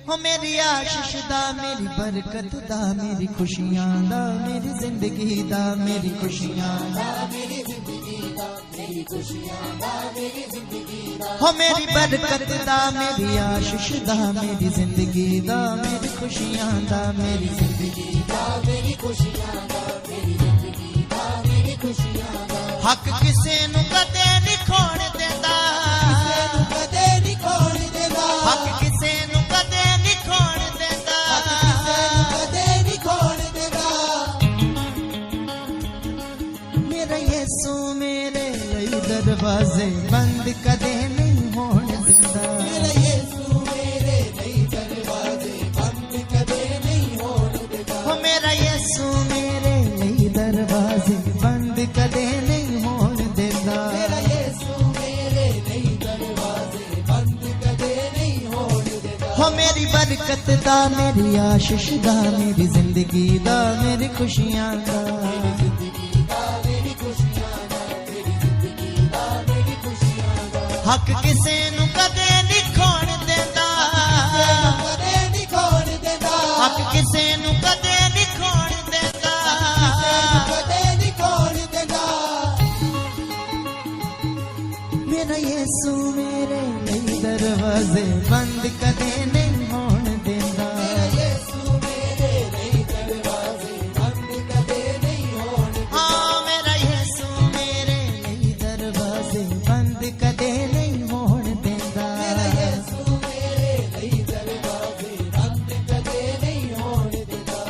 हो मेरी आशीष दा मेरी बरकत दा मेरी खुशियां दा मेरी जिंदगी दा मेरी खुशियां दा मेरी जिंदगी दा मेरी खुशियां दा मेरी जिंदगी दा हो मेरी बरकत दा मेरी आशीष दा मेरी जिंदगी दा मेरी खुशियां दा मेरी जिंदगी दा मेरी खुशियां दा मेरी जिंदगी दा मेरी खुशियां दा हक किसे नु कदे नहीं खोण देंदा कदे नहीं खोण देंदा हक किसे नु कदे नहीं खोण देंदा कदे नहीं खोण देंदा मेरा यीशु मेरे लिए दरवाजे बंद कदे नहीं होण देंदा मेरा यीशु मेरे लिए दरवाजे बंद कदे नहीं होण देंदा हो मेरा यीशु मेरे लिए दरवाजे बंद कदे नहीं होण देंदा मेरा यीशु मेरे लिए दरवाजे बंद कदे नहीं होण देंदा हो मेरी बरकत दा मेरी आशीष दा मेरी जिंदगी दा मेरी खुशियां दा मेरी जिंदगी दा मेरी खुशियां दा मेरी जिंदगी दा मेरी खुशियां दा हक किसे नु कदे नहीं खोण देंदा कदे नहीं खोण देंदा हक किसे नु कदे नहीं खोण देंदा कदे नहीं खोण देंदा मेरा यीशु मेरे लिए दरवाजे बंद कदे नहीं होण देंदा मेरा यीशु मेरे लिए दरवाजे बंद कदे नहीं होण देंदा हाँ मेरा यीशु मेरे लिए दरवाजे बंद कदे नहीं होण देंदा मेरा यीशु मेरे लिए दरवाजे बंद कदे नहीं होण देंदा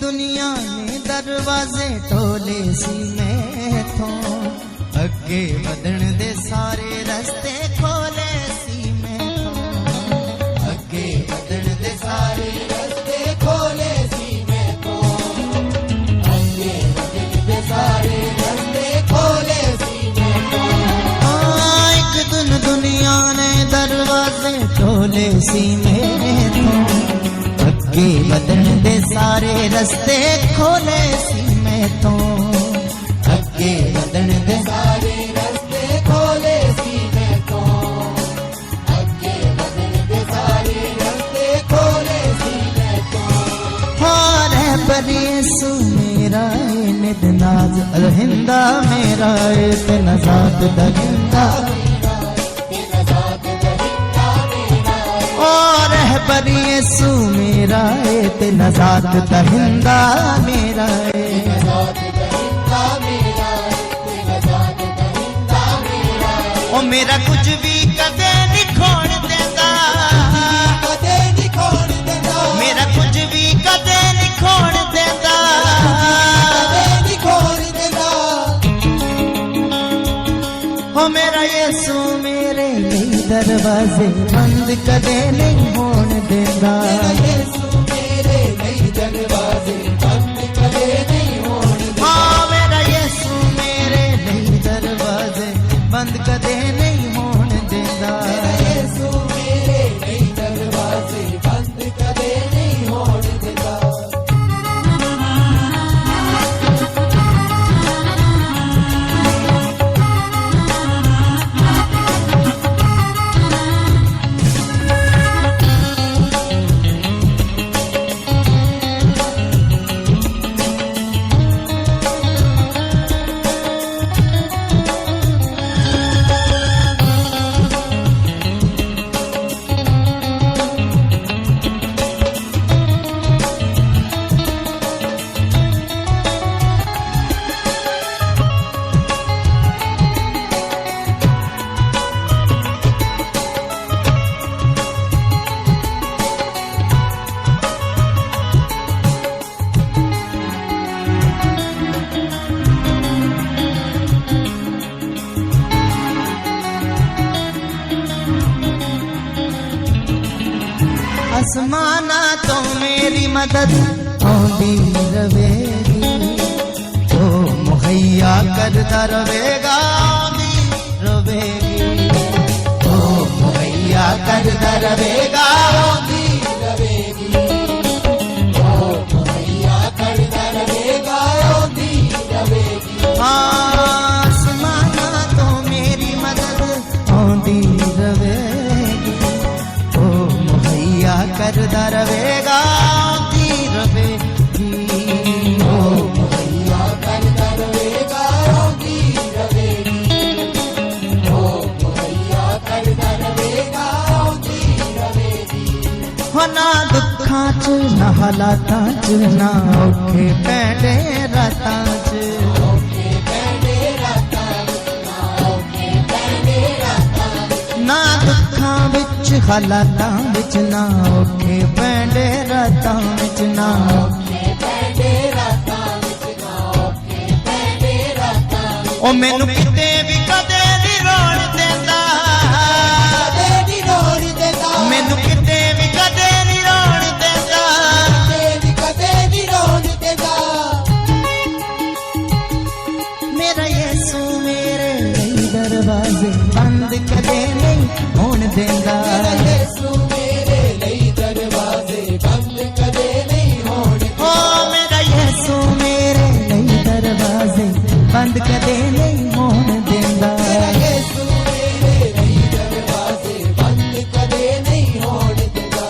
दुनिया ने दरवाजे टोले सी मैथों अगे वधण दे सारे रस्ते खोले सी मैथों अगे वधण दे सारे रस्ते खोले सी मैथों अगे वधण दे सारे रस्ते खोले सी मैथों हाँ एक दिन दुनिया ने दरवाजे टोले सी मैथों अगे वधण दे सारे रस्ते खोले सी मैथों अगे वधण दे सारे रस्ते खोले सी मैथों अगे वधण दे सारे रस्ते खोले सी मैथों हाँ रहबर यीशु मेरा नित नाज अलहिंदा मेरा ते नजात दहिंदा रहबर यीशु मेरा ते नजात दहिंदा मेरा ओ मेरा कुछ भी कदे नहीं खोण देंदा कदे नहीं खोण देंदा मेरा कुछ भी कदे नहीं खोण देंदा कदे नहीं खोण देंदा ओ मेरा यीशु मेरे लिए दरवाजे बंद कदे नहीं होण देंदा मेरा यीशु मेरे लिए दरवाजे बंद कदे नहीं होण देंदा हाँ मेरा यीशु मेरे लिए दरवाजे बंद कदे नहीं होण देंदा मेरा यीशु मेरे लिए दरवाजे बंद कदे नहीं होण देंदा आसमाना तो मेरी मदद आंदी रवेगी, ओ मुहैया करता रवेगा, आंदी रवेगी, ओ मुहैया करता रवेगा, आंदी रवेगी, ओ मुहैया करता रवेगा, आंदी रवेगी। आसमाना तो मेरी मदद आंदी रवेगी, ओ मुहैया करदा रवेगा, आंदी रवेगी, ओ मुहैया करदा रवेगा, आंदी रवेगी, ओ मुहैया करदा रवेगा, आंदी रवेगी। हो ना दुखां च ना हालातां च ना औखे पैंडे रातां च, ना दुखां विच हालातां विच ना औखे पैंडे रातां विच ना औखे पैंडे रातां विच ना औखे पैंडे रातां। ओ मैनू किते भी कदे नी रोण देंदा, कदे नी रोण देंदा, मैनू किते भी कदे नी रोण देंदा, कदे नी रोण देंदा। मेरा यीशु मेरे दरवाजे बंद कदे नहीं होण देंदा, मेरा यीशु मेरे लई दरवाजे बंद कदे नहीं होण देंदा, ओ मेरा यीशु मेरे लई दरवाजे बंद कदे नहीं होण देंदा, मेरा यीशु मेरे लई दरवाजे बंद कदे नहीं होण देंदा।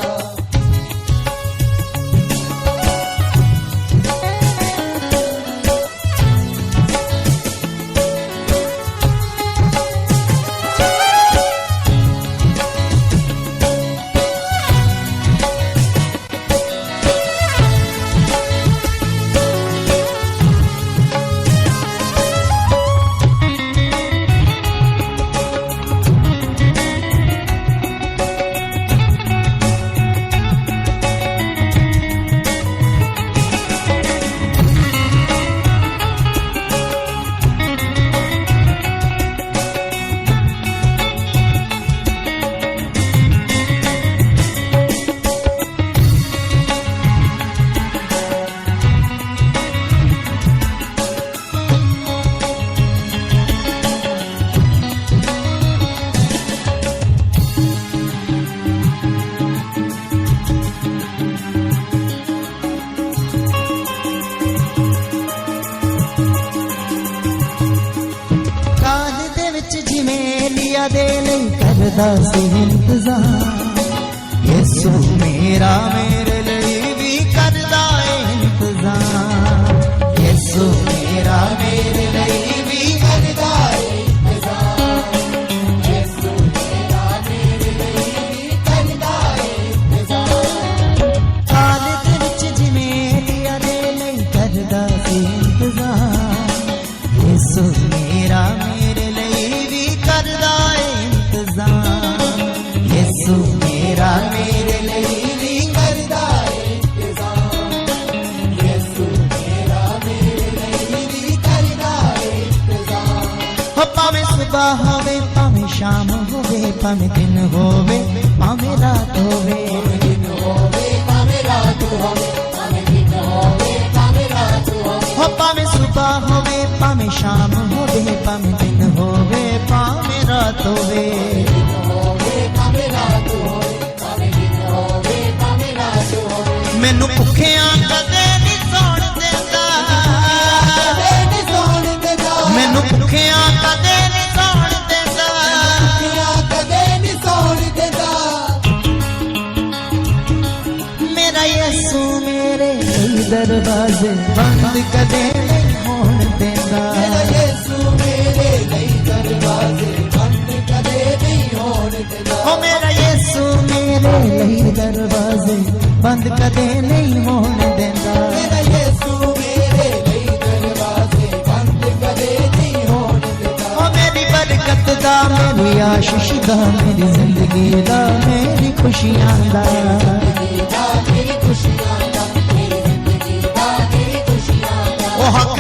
दे नहीं करदा सी इंतजार, यीशु मेरा मेरे लिए भी करदा इंतजार, यीशु मेरा मेरे लिए भी करदा इंतजार, यीशु मेरा मेरे लिए भी करदा इंतजार। हालत विच जिवें लिया दे नहीं करदा सी इंतजार, यीशु मेरा मेरे लिए भी करदा इंतजार, यीशु मेरा मेरे लिए भी करदा इंतजार, यीशु मेरा मेरे लिए भी करदा इंतजार। हो भावें सुबह होवे भावें शाम होवे भावें दिन होवे भावें रात होवे, दिन होवे भावें रात होवे, भावें दिन होवे भावें रात होवे। हो भावें सुबह होवे भावें शाम होवे भावें दिन होवे भावें रात होवे, मैनू भुखियां कदे नहीं सौण देंदा, मैनू भुखियां कदे नहीं सौण देंदा, कदे नहीं सौण देंदा। मेरा यीशु मेरे दरवाजे बंद कदे नहीं होण देंदा, मेरा यीशु मेरे दरवाजे बंद कदे नहीं होण देंदा, ओ मेरा यीशु मेरे दरवाजे बंद कदे नहीं होण देंदा, मेरा यीशु मेरे दरवाजे बंद कदे नहीं होण देंदा। ओ मेरी बरकत दा मेरी आशीष दा मेरी जिंदगी दा मेरी खुशियां दा, मेरी खुशियां दा मेरी जिंदगी दा मेरी खुशियां दा। ओ हक